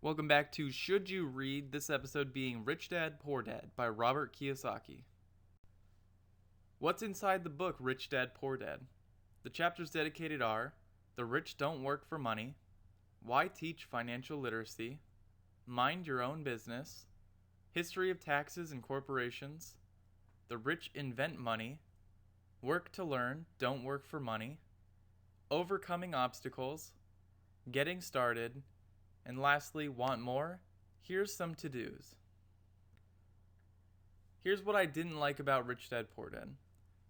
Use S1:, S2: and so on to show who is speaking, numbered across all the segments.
S1: Welcome back to Should You Read, this episode being Rich Dad, Poor Dad by Robert Kiyosaki. What's inside the book Rich Dad, Poor Dad? The chapters dedicated are The Rich Don't Work for Money, Why Teach Financial Literacy, Mind Your Own Business, History of Taxes and Corporations, The Rich Invent Money, Work to Learn, Don't Work for Money, Overcoming Obstacles, Getting Started, and lastly, want more? Here's some to-dos. Here's what I didn't like about Rich Dad, Poor Dad.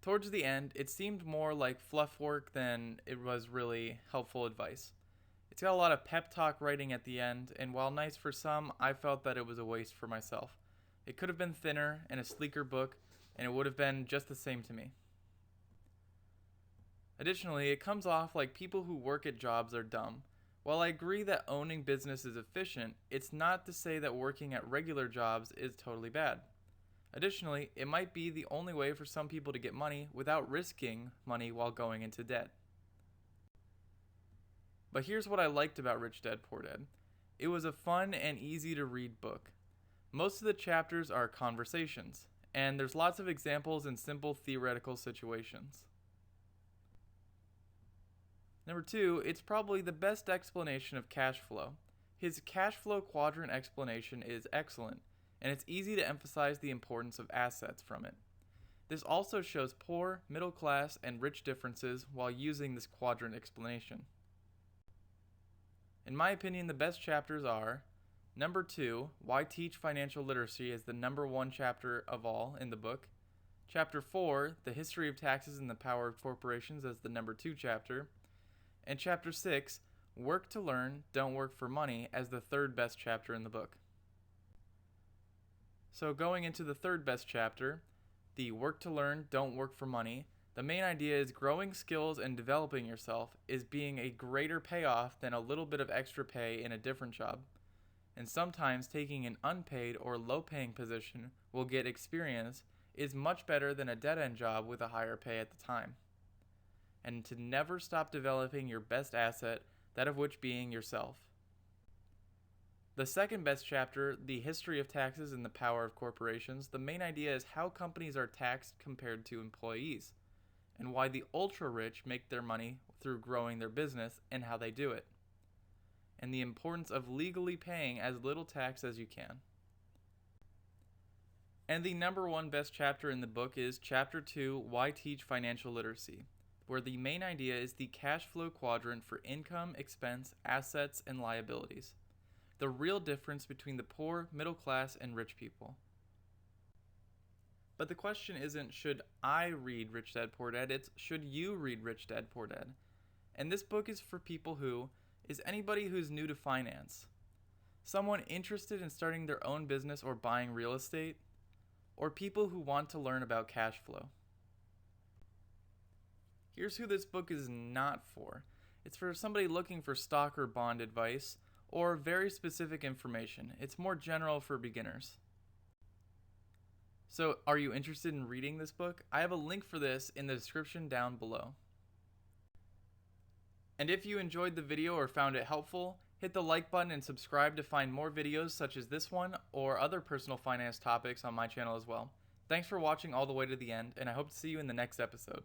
S1: Towards the end, it seemed more like fluff work than it was really helpful advice. It's got a lot of pep talk writing at the end, and while nice for some, I felt that it was a waste for myself. It could have been thinner and a sleeker book, and it would have been just the same to me. Additionally, it comes off like people who work at jobs are dumb. While I agree that owning business is efficient, it's not to say that working at regular jobs is totally bad. Additionally, it might be the only way for some people to get money without risking money while going into debt. But here's what I liked about Rich Dad, Poor Dad. It was a fun and easy to read book. Most of the chapters are conversations, and there's lots of examples in simple theoretical situations. Number 2, it's probably the best explanation of cash flow. His cash flow quadrant explanation is excellent, and it's easy to emphasize the importance of assets from it. This also shows poor, middle class, and rich differences while using this quadrant explanation. In my opinion, the best chapters are number 2, Why Teach Financial Literacy is the number 1 chapter of all in the book. Chapter 4, The History of Taxes and the Power of Corporations as the number 2 chapter. And Chapter 6, Work to Learn, Don't Work for Money as the 3rd best chapter in the book. So going into the 3rd best chapter, the Work to Learn, Don't Work for Money, the main idea is growing skills and developing yourself is being a greater payoff than a little bit of extra pay in a different job. And sometimes taking an unpaid or low-paying position will get experience is much better than a dead-end job with a higher pay at the time. And to never stop developing your best asset, that of which being yourself. The 2nd best chapter, The History of Taxes and the Power of Corporations, the main idea is how companies are taxed compared to employees, and why the ultra-rich make their money through growing their business and how they do it, and the importance of legally paying as little tax as you can. And the number 1 best chapter in the book is Chapter 2, Why Teach Financial Literacy, where the main idea is the cash flow quadrant for income, expense, assets, and liabilities. The real difference between the poor, middle class, and rich people. But the question isn't, should I read Rich Dad, Poor Dad? It's, should you read Rich Dad, Poor Dad? And this book is for people who, is anybody who's new to finance, someone interested in starting their own business or buying real estate, or people who want to learn about cash flow. Here's who this book is not for. It's for somebody looking for stock or bond advice, or very specific information. It's more general for beginners. So, are you interested in reading this book? I have a link for this in the description down below. And if you enjoyed the video or found it helpful, hit the like button and subscribe to find more videos such as this one or other personal finance topics on my channel as well. Thanks for watching all the way to the end, and I hope to see you in the next episode.